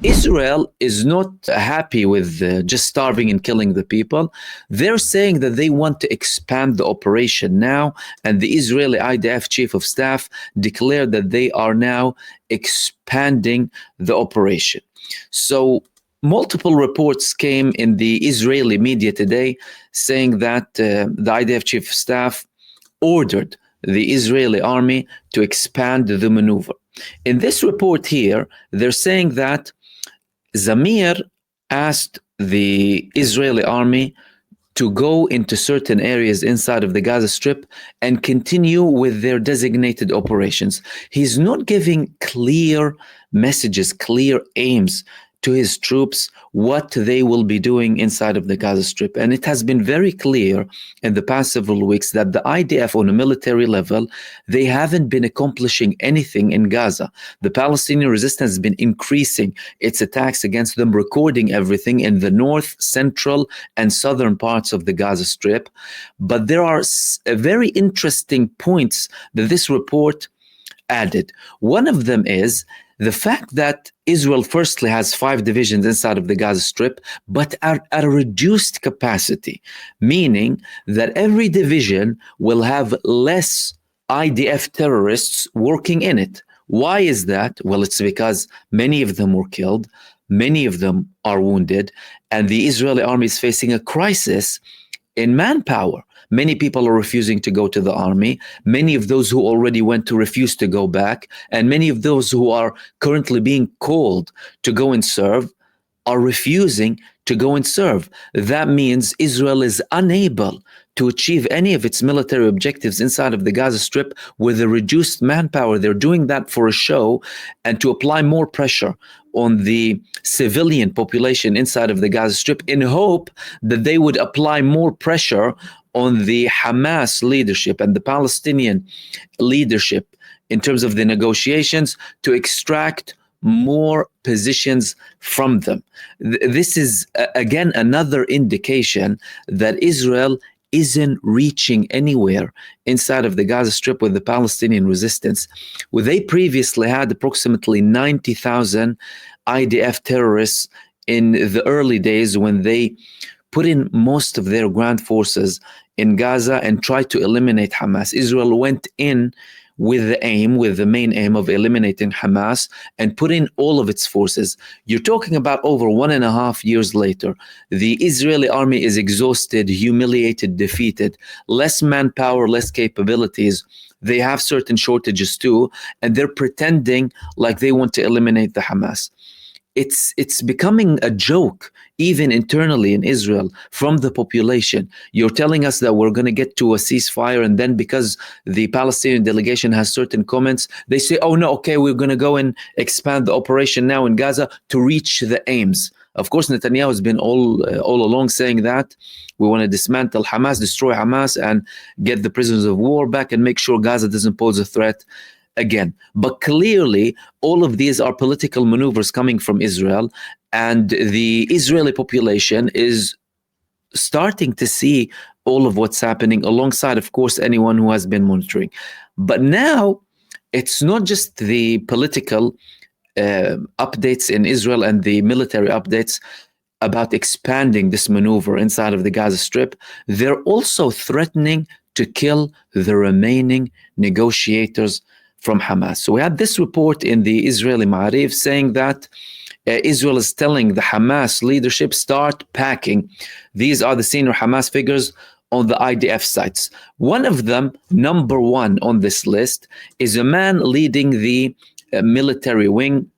Israel is not happy with just starving and killing the people. They're saying that they want to expand the operation now, and the Israeli IDF chief of staff declared that they are now expanding the operation. So multiple reports came in the Israeli media today saying that the IDF chief of staff ordered the Israeli army to expand the maneuver. In this report here, they're saying that Zamir asked the Israeli army to go into certain areas inside of the Gaza Strip and continue with their designated operations. He's not giving clear messages, clear aims to his troops what they will be doing inside of the Gaza Strip. And it has been very clear in the past several weeks that the IDF on a military level, they haven't been accomplishing anything in Gaza. The Palestinian resistance has been increasing its attacks against them, recording everything in the north, central, and southern parts of the Gaza Strip. But there are very interesting points that this report added. One of them is the fact that Israel firstly has 5 divisions inside of the Gaza Strip, but at a reduced capacity, meaning that every division will have less IDF terrorists working in it. Why is that? Well, it's because many of them were killed, many of them are wounded, and the Israeli army is facing a crisis in manpower. Many people are refusing to go to the army. Many of those who already went to refuse to go back. And many of those who are currently being called to go and serve are refusing to go and serve. That means Israel is unable to achieve any of its military objectives inside of the Gaza Strip with a reduced manpower. They're doing that for a show and to apply more pressure on the civilian population inside of the Gaza Strip in hope that they would apply more pressure on the Hamas leadership and the Palestinian leadership in terms of the negotiations to extract more positions from them. This is, again, another indication that Israel isn't reaching anywhere inside of the Gaza Strip with the Palestinian resistance. Well, they previously had approximately 90,000 IDF terrorists in the early days when they put in most of their ground forces in Gaza and tried to eliminate Hamas. Israel went in with the main aim of eliminating Hamas and put in all of its forces. You're talking about over 1.5 years later. The Israeli army is exhausted, humiliated, defeated, less manpower, less capabilities. They have certain shortages too, and they're pretending like they want to eliminate the Hamas. It's becoming a joke, even internally in Israel, from the population. You're telling us that we're going to get to a ceasefire, and then because the Palestinian delegation has certain comments, they say, oh no, okay, we're going to go and expand the operation now in Gaza to reach the aims. Of course, Netanyahu has been all along saying that we want to dismantle Hamas, destroy Hamas, and get the prisoners of war back and make sure Gaza doesn't pose a threat again. But clearly, all of these are political maneuvers coming from Israel, and the Israeli population is starting to see all of what's happening alongside, of course, anyone who has been monitoring. But now, it's not just the political updates in Israel and the military updates about expanding this maneuver inside of the Gaza Strip. They're also threatening to kill the remaining negotiators from Hamas. So we had this report in the Israeli Ma'arif saying that Israel is telling the Hamas leadership, start packing. These are the senior Hamas figures on the IDF sites. One of them, number 1 on this list, is a man leading the military wing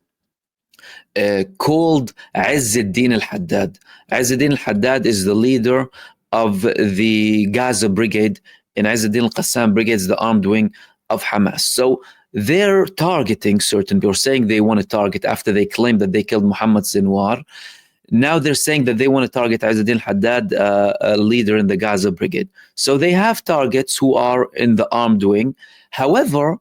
called Izz-ad-Din al-Haddad. Izz-ad-Din al-Haddad is the leader of the Gaza Brigade, and Izz-ad-Din al-Qassam Brigade is the armed wing of Hamas. So they're targeting certain people, saying they want to target after they claim that they killed Muhammad Sinwar. Now they're saying that they want to target Izz-ad-Din al-Haddad, a leader in the Gaza Brigade. So they have targets who are in the armed wing. However,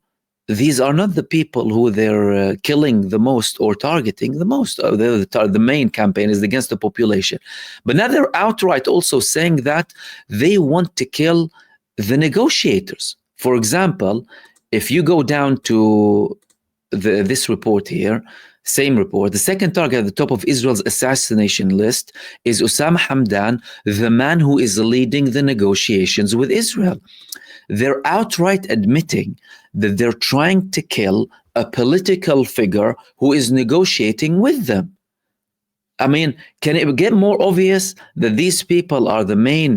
these are not the people who they're killing the most or targeting the most. The main campaign is against the population. But now they're outright also saying that they want to kill the negotiators. For example, if you go down to this report here, Same report. The second target at the top of Israel's assassination list is Osama Hamdan, the man who is leading the negotiations with Israel. They're outright admitting that they're trying to kill a political figure who is negotiating with them. I mean, can it get more obvious that these people are the main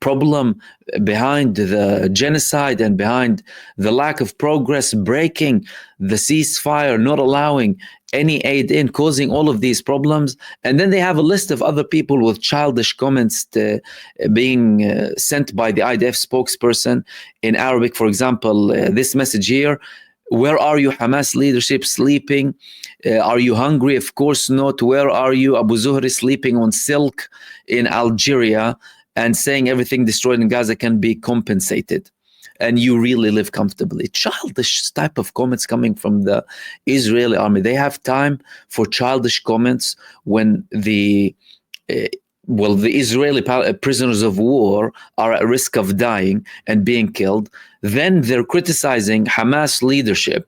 problem behind the genocide and behind the lack of progress, breaking the ceasefire, not allowing any aid in, causing all of these problems? And then they have a list of other people with childish comments being sent by the IDF spokesperson in Arabic. For example, this message here: where are you, Hamas leadership, sleeping? Are you hungry? Of course not. Where are you, Abu Zuhri, sleeping on silk in Algeria and saying everything destroyed in Gaza can be compensated and you really live comfortably? Childish type of comments coming from the Israeli army. They have time for childish comments when the Israeli prisoners of war are at risk of dying and being killed. Then they're criticizing Hamas leadership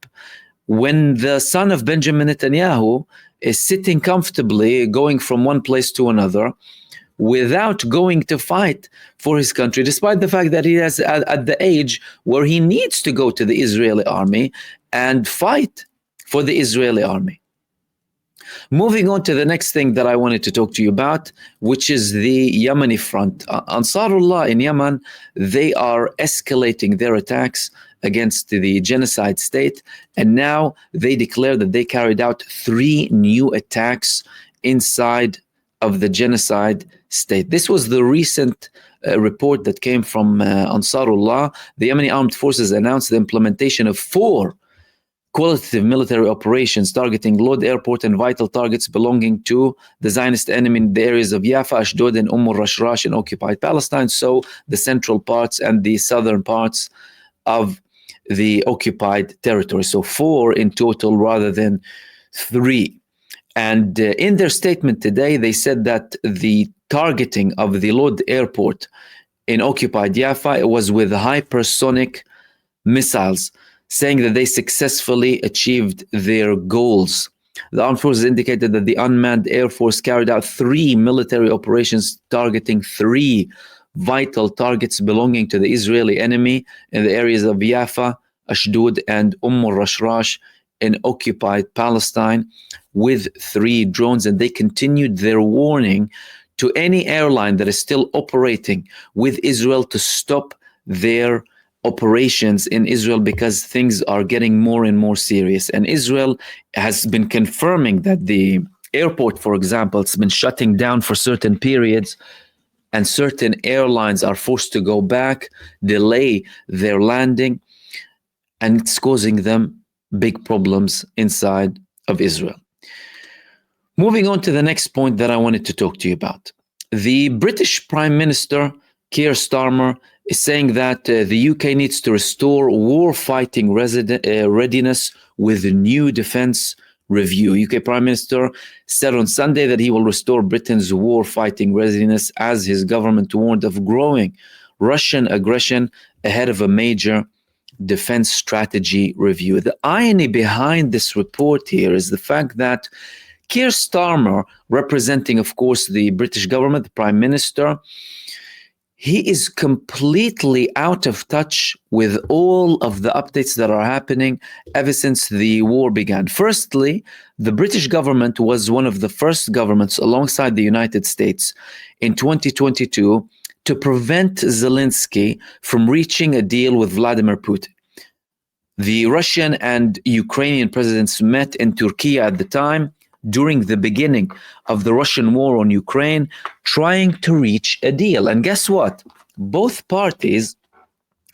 when the son of Benjamin Netanyahu is sitting comfortably, going from one place to another without going to fight for his country, despite the fact that he is at the age where he needs to go to the Israeli army and fight for the Israeli army. Moving on to the next thing that I wanted to talk to you about, which is the Yemeni front. Ansarullah in Yemen, they are escalating their attacks against the genocide state, and now they declare that they carried out 3 new attacks inside of the genocide state. This was the recent report that came from Ansarullah. The Yemeni armed forces announced the implementation of 4 qualitative military operations targeting Lod airport and vital targets belonging to the Zionist enemy in the areas of Yafa, Ashdod, and Rashrash in occupied Palestine, so the central parts and the southern parts of the occupied territory. So 4 in total rather than 3. And in their statement today, they said that the targeting of the Lod airport in occupied Yafa, it was with hypersonic missiles, saying that they successfully achieved their goals. The armed forces indicated that the unmanned air force carried out 3 military operations targeting 3 vital targets belonging to the Israeli enemy in the areas of Yafa, Ashdod, and Rashrash in occupied Palestine with 3 drones. And they continued their warning to any airline that is still operating with Israel to stop their operations in Israel, because things are getting more and more serious. And Israel has been confirming that the airport, for example, it's been shutting down for certain periods, and certain airlines are forced to go back, delay their landing, and it's causing them big problems inside of Israel. Moving on to the next point that I wanted to talk to you about. The British Prime Minister, Keir Starmer, is saying that the UK needs to restore war-fighting readiness with a new defense review. UK Prime Minister said on Sunday that he will restore Britain's war-fighting readiness as his government warned of growing Russian aggression ahead of a major defense strategy review. The irony behind this report here is the fact that Keir Starmer, representing, of course, the British government, the Prime Minister, he is completely out of touch with all of the updates that are happening ever since the war began. Firstly, the British government was one of the first governments alongside the United States in 2022 to prevent Zelensky from reaching a deal with Vladimir Putin. The Russian and Ukrainian presidents met in Turkey at the time, during the beginning of the Russian war on Ukraine, trying to reach a deal. And guess what? Both parties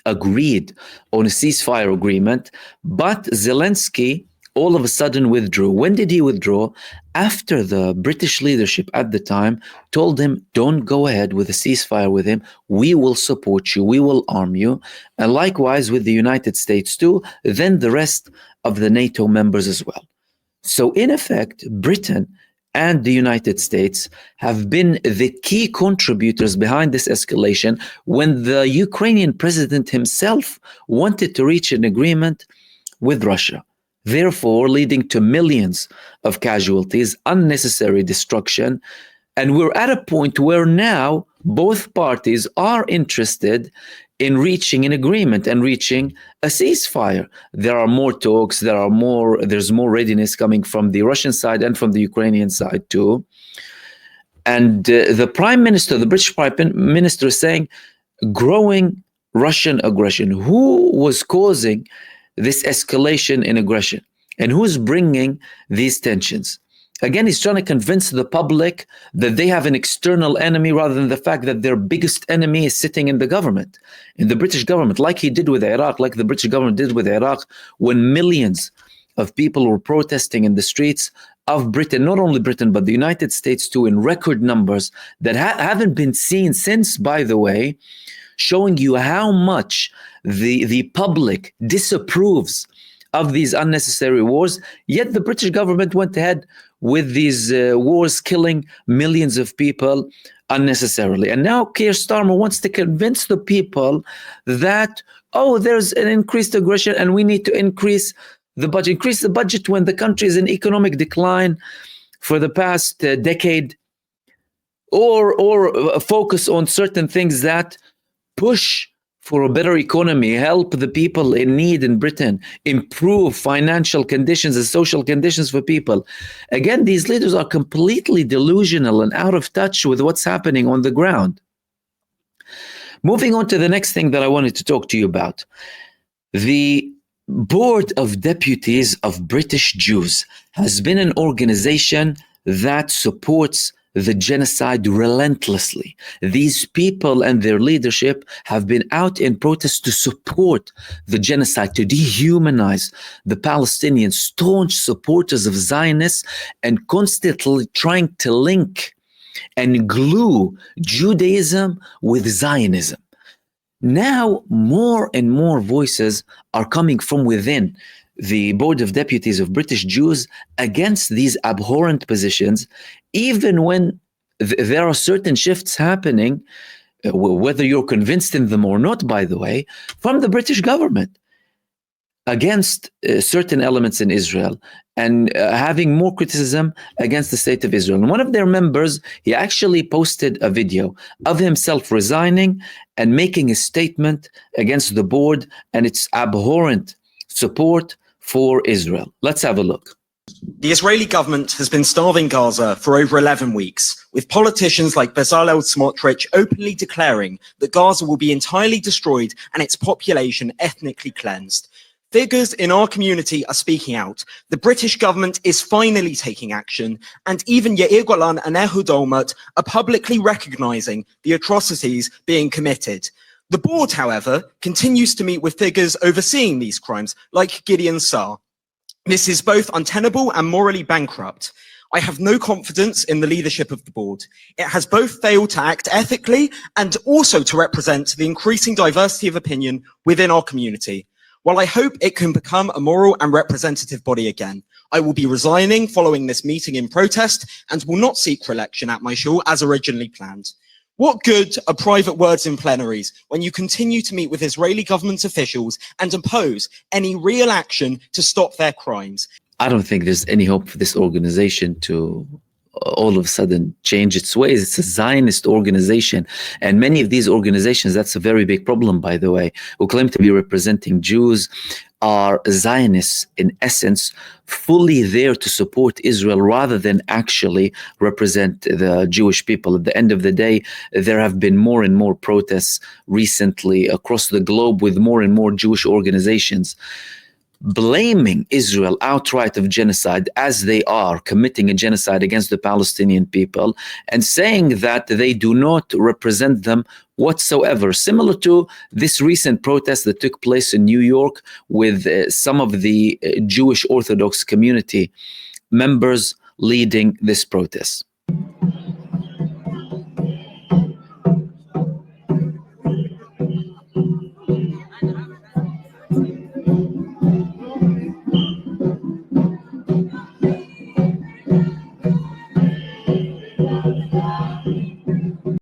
agreed on a ceasefire agreement, but Zelensky all of a sudden withdrew. When did he withdraw? After the British leadership at the time told him, don't go ahead with a ceasefire with him. We will support you. We will arm you. And likewise with the United States too, then the rest of the NATO members as well. So in effect, Britain and the United States have been the key contributors behind this escalation when the Ukrainian president himself wanted to reach an agreement with Russia. therefore leading to millions of casualties, unnecessary destruction. And we're at a point where now both parties are interested in reaching an agreement and reaching a ceasefire. There are more talks, there's more readiness coming from the Russian side and from the Ukrainian side too. And the British Prime Minister is saying, growing Russian aggression. Who was causing this escalation in aggression? And who's bringing these tensions? Again, he's trying to convince the public that they have an external enemy rather than the fact that their biggest enemy is sitting in the government, in the British government, like he did with Iraq, like the British government did with Iraq, when millions of people were protesting in the streets of Britain, not only Britain, but the United States too, in record numbers that haven't been seen since, by the way, showing you how much the public disapproves of these unnecessary wars. Yet the British government went ahead with these wars, killing millions of people unnecessarily. And now Keir Starmer wants to convince the people that, oh, there's an increased aggression and we need to increase the budget. Increase the budget when the country is in economic decline for the past decade, or focus on certain things that push for a better economy, help the people in need in Britain, improve financial conditions and social conditions for people. Again, these leaders are completely delusional and out of touch with what's happening on the ground. Moving on to the next thing that I wanted to talk to you about. The Board of Deputies of British Jews has been an organization that supports the genocide relentlessly. These people and their leadership have been out in protest to support the genocide, to dehumanize the Palestinians, staunch supporters of Zionists, and constantly trying to link and glue Judaism with Zionism. Now, more and more voices are coming from within the Board of Deputies of British Jews against these abhorrent positions, even when there are certain shifts happening, whether you're convinced in them or not, by the way, from the British government against certain elements in Israel, and having more criticism against the state of Israel. And one of their members, he actually posted a video of himself resigning and making a statement against the board and its abhorrent support for Israel. Let's have a look. The Israeli government has been starving Gaza for over 11 weeks, with politicians like Bezalel Smotrich openly declaring that Gaza will be entirely destroyed and its population ethnically cleansed. Figures in our community are speaking out. The British government is finally taking action, and even Yair Golan and Ehud Olmert are publicly recognizing the atrocities being committed. The board, however, continues to meet with figures overseeing these crimes, like Gideon Saar. This is both untenable and morally bankrupt. I have no confidence in the leadership of the board. It has both failed to act ethically and also to represent the increasing diversity of opinion within our community. While I hope it can become a moral and representative body again, I will be resigning following this meeting in protest and will not seek re-election at my shul as originally planned. What good are private words in plenaries when you continue to meet with Israeli government officials and oppose any real action to stop their crimes? I don't think there's any hope for this organization to all of a sudden change its ways. It's a Zionist organization. And many of these organizations, that's a very big problem, by the way, who claim to be representing Jews, are Zionists in essence, fully there to support Israel rather than actually represent the Jewish people. At the end of the day, there have been more and more protests recently across the globe with more and more Jewish organizations blaming Israel outright of genocide, as they are committing a genocide against the Palestinian people, and saying that they do not represent them whatsoever. Similar to this recent protest that took place in New York with some of the Jewish Orthodox community members leading this protest.